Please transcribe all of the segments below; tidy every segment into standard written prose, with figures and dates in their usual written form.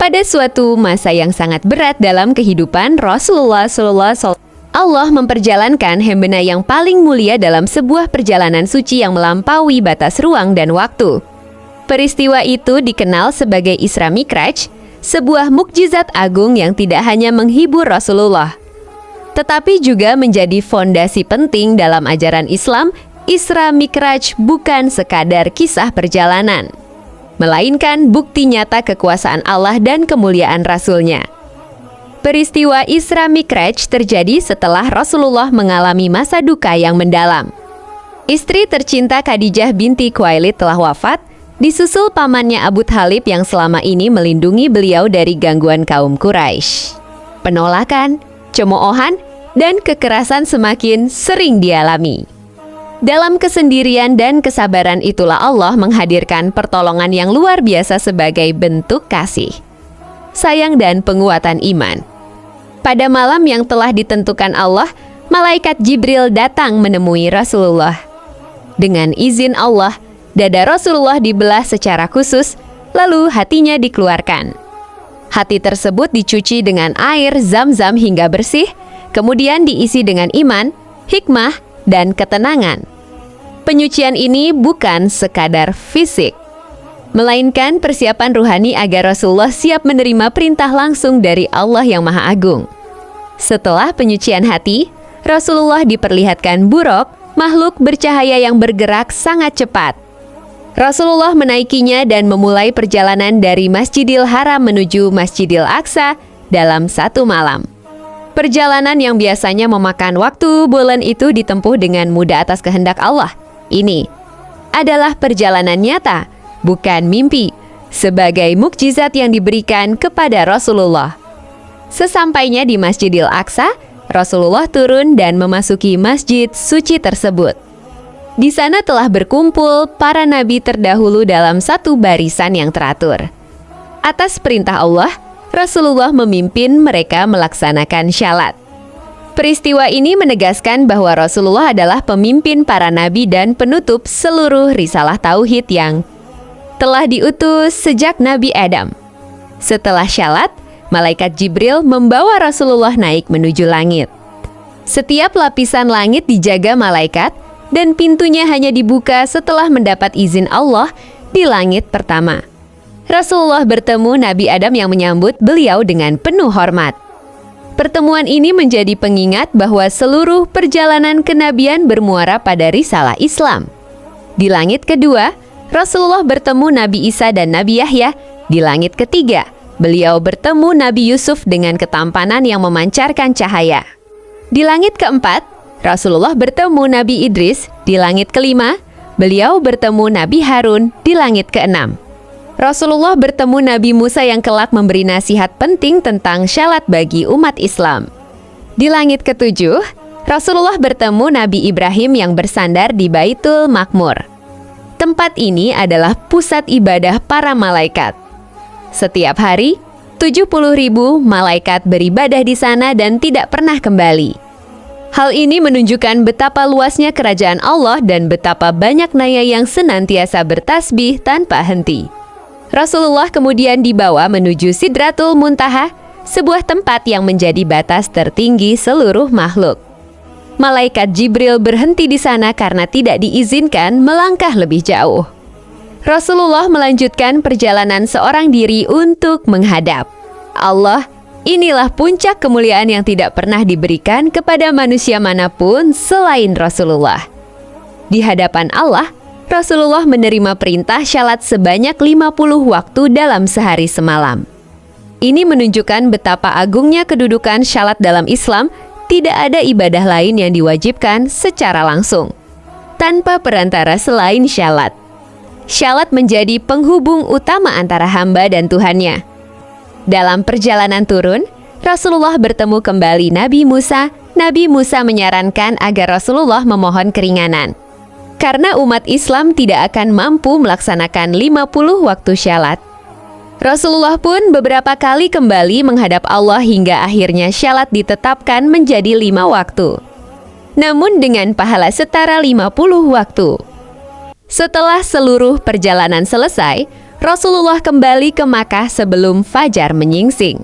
Pada suatu masa yang sangat berat dalam kehidupan Rasulullah SAW, Allah memperjalankan hambanya yang paling mulia dalam sebuah perjalanan suci yang melampaui batas ruang dan waktu. Peristiwa itu dikenal sebagai Isra Mi'raj, sebuah mukjizat agung yang tidak hanya menghibur Rasulullah, tetapi juga menjadi fondasi penting dalam ajaran Islam. Isra Mi'raj bukan sekadar kisah perjalanan, melainkan bukti nyata kekuasaan Allah dan kemuliaan Rasul-Nya. Peristiwa Isra Mi'raj terjadi setelah Rasulullah mengalami masa duka yang mendalam. Istri tercinta Khadijah binti Khuwailid telah wafat, disusul pamannya Abu Thalib yang selama ini melindungi beliau dari gangguan kaum Quraisy. Penolakan, cemoohan, dan kekerasan semakin sering dialami. Dalam kesendirian dan kesabaran itulah Allah menghadirkan pertolongan yang luar biasa sebagai bentuk kasih, sayang, dan penguatan iman. Pada malam yang telah ditentukan Allah, malaikat Jibril datang menemui Rasulullah. Dengan izin Allah, dada Rasulullah dibelah secara khusus, lalu hatinya dikeluarkan. Hati tersebut dicuci dengan air Zam-Zam hingga bersih, kemudian diisi dengan iman, hikmah, dan ketenangan. Penyucian ini bukan sekadar fisik, melainkan persiapan ruhani agar Rasulullah siap menerima perintah langsung dari Allah yang Maha Agung. Setelah penyucian hati, Rasulullah diperlihatkan buraq, makhluk bercahaya yang bergerak sangat cepat. Rasulullah menaikinya dan memulai perjalanan dari Masjidil Haram menuju Masjidil Aqsa dalam satu malam. Perjalanan yang biasanya memakan waktu bulan itu ditempuh dengan mudah atas kehendak Allah. Ini adalah perjalanan nyata, bukan mimpi, sebagai mukjizat yang diberikan kepada Rasulullah. Sesampainya di Masjidil Aqsa, Rasulullah turun dan memasuki masjid suci tersebut. Di sana telah berkumpul para nabi terdahulu dalam satu barisan yang teratur. Atas perintah Allah, Rasulullah memimpin mereka melaksanakan syalat. Peristiwa ini menegaskan bahwa Rasulullah adalah pemimpin para nabi dan penutup seluruh risalah tauhid yang telah diutus sejak Nabi Adam. Setelah syalat, malaikat Jibril membawa Rasulullah naik menuju langit. Setiap lapisan langit dijaga malaikat dan pintunya hanya dibuka setelah mendapat izin Allah di langit pertama. Rasulullah bertemu Nabi Adam yang menyambut beliau dengan penuh hormat. Pertemuan ini menjadi pengingat bahwa seluruh perjalanan kenabian bermuara pada risalah Islam. Di langit kedua, Rasulullah bertemu Nabi Isa dan Nabi Yahya. Di langit ketiga, beliau bertemu Nabi Yusuf dengan ketampanan yang memancarkan cahaya. Di langit keempat, Rasulullah bertemu Nabi Idris. Di langit kelima, beliau bertemu Nabi Harun. Di langit keenam, Rasulullah bertemu Nabi Musa yang kelak memberi nasihat penting tentang syalat bagi umat Islam. Di langit ketujuh, Rasulullah bertemu Nabi Ibrahim yang bersandar di Baitul Ma'mur. Tempat ini adalah pusat ibadah para malaikat. Setiap hari, 70.000 malaikat beribadah di sana dan tidak pernah kembali. Hal ini menunjukkan betapa luasnya kerajaan Allah dan betapa banyak naya yang senantiasa bertasbih tanpa henti. Rasulullah kemudian dibawa menuju Sidratul Muntaha, sebuah tempat yang menjadi batas tertinggi seluruh makhluk. Malaikat Jibril berhenti di sana karena tidak diizinkan melangkah lebih jauh. Rasulullah melanjutkan perjalanan seorang diri untuk menghadap Allah. Inilah puncak kemuliaan yang tidak pernah diberikan kepada manusia manapun selain Rasulullah. Di hadapan Allah, Rasulullah menerima perintah syalat sebanyak 50 waktu dalam sehari semalam. Ini menunjukkan betapa agungnya kedudukan syalat dalam Islam. Tidak ada ibadah lain yang diwajibkan secara langsung tanpa perantara selain syalat. Syalat menjadi penghubung utama antara hamba dan Tuhannya. Dalam perjalanan turun, Rasulullah bertemu kembali Nabi Musa. Nabi Musa menyarankan agar Rasulullah memohon keringanan, karena umat Islam tidak akan mampu melaksanakan 50 waktu syalat. Rasulullah pun beberapa kali kembali menghadap Allah hingga akhirnya syalat ditetapkan menjadi 5 waktu, namun dengan pahala setara 50 waktu. Setelah seluruh perjalanan selesai, Rasulullah kembali ke Makkah sebelum fajar menyingsing.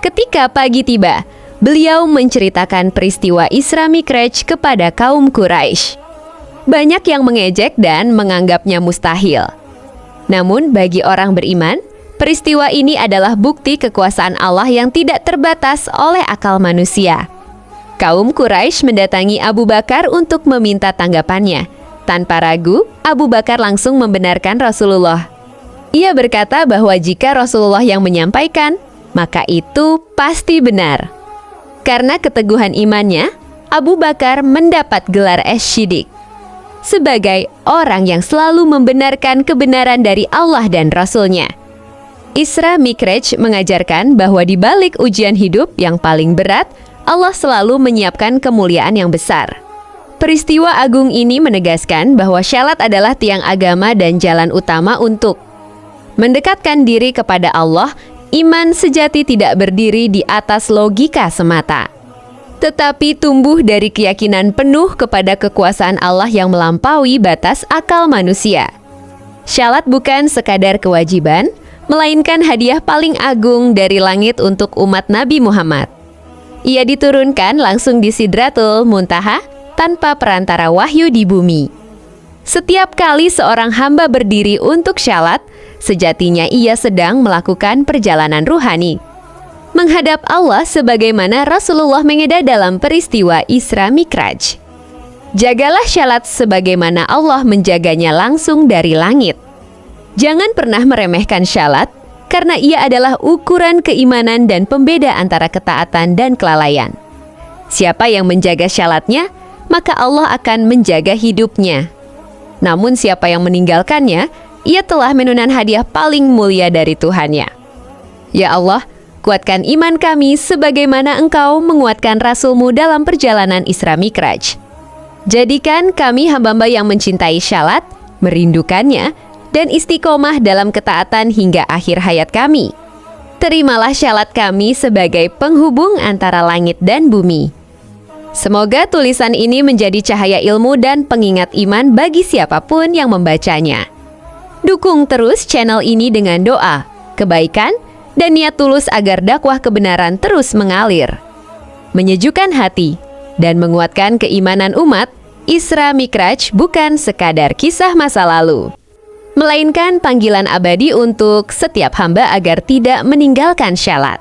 Ketika pagi tiba, beliau menceritakan peristiwa Isra Mi'raj kepada kaum Quraisy. Banyak yang mengejek dan menganggapnya mustahil. Namun bagi orang beriman, peristiwa ini adalah bukti kekuasaan Allah yang tidak terbatas oleh akal manusia. Kaum Quraisy mendatangi Abu Bakar untuk meminta tanggapannya. Tanpa ragu, Abu Bakar langsung membenarkan Rasulullah. Ia berkata bahwa jika Rasulullah yang menyampaikan, maka itu pasti benar. Karena keteguhan imannya, Abu Bakar mendapat gelar As-Shiddiq sebagai orang yang selalu membenarkan kebenaran dari Allah dan Rasul-Nya. Isra Mi'raj mengajarkan bahwa di balik ujian hidup yang paling berat, Allah selalu menyiapkan kemuliaan yang besar. Peristiwa agung ini menegaskan bahwa syalat adalah tiang agama dan jalan utama untuk mendekatkan diri kepada Allah. Iman sejati tidak berdiri di atas logika semata, tetapi tumbuh dari keyakinan penuh kepada kekuasaan Allah yang melampaui batas akal manusia. Syalat bukan sekadar kewajiban, melainkan hadiah paling agung dari langit untuk umat Nabi Muhammad. Ia diturunkan langsung di Sidratul Muntaha tanpa perantara wahyu di bumi. Setiap kali seorang hamba berdiri untuk syalat, sejatinya ia sedang melakukan perjalanan ruhani menghadap Allah sebagaimana Rasulullah mengeda dalam peristiwa Isra Mi'raj. Jagalah syalat sebagaimana Allah menjaganya langsung dari langit. Jangan pernah meremehkan syalat, karena ia adalah ukuran keimanan dan pembeda antara ketaatan dan kelalaian. Siapa yang menjaga syalatnya, maka Allah akan menjaga hidupnya. Namun siapa yang meninggalkannya, ia telah menunaikan hadiah paling mulia dari Tuhannya. Ya Allah, kuatkan iman kami sebagaimana Engkau menguatkan Rasul-Mu dalam perjalanan Isra Mi'raj. Jadikan kami hamba-hamba yang mencintai syalat, merindukannya, dan istiqomah dalam ketaatan hingga akhir hayat kami. Terimalah syalat kami sebagai penghubung antara langit dan bumi. Semoga tulisan ini menjadi cahaya ilmu dan pengingat iman bagi siapapun yang membacanya. Dukung terus channel ini dengan doa, kebaikan, dan niat tulus agar dakwah kebenaran terus mengalir. Menyejukkan hati dan menguatkan keimanan umat, Isra Mi'raj bukan sekadar kisah masa lalu, melainkan panggilan abadi untuk setiap hamba agar tidak meninggalkan syalat.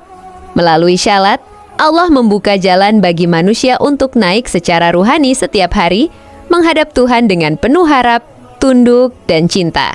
Melalui syalat, Allah membuka jalan bagi manusia untuk naik secara ruhani setiap hari, menghadap Tuhan dengan penuh harap, tunduk, dan cinta.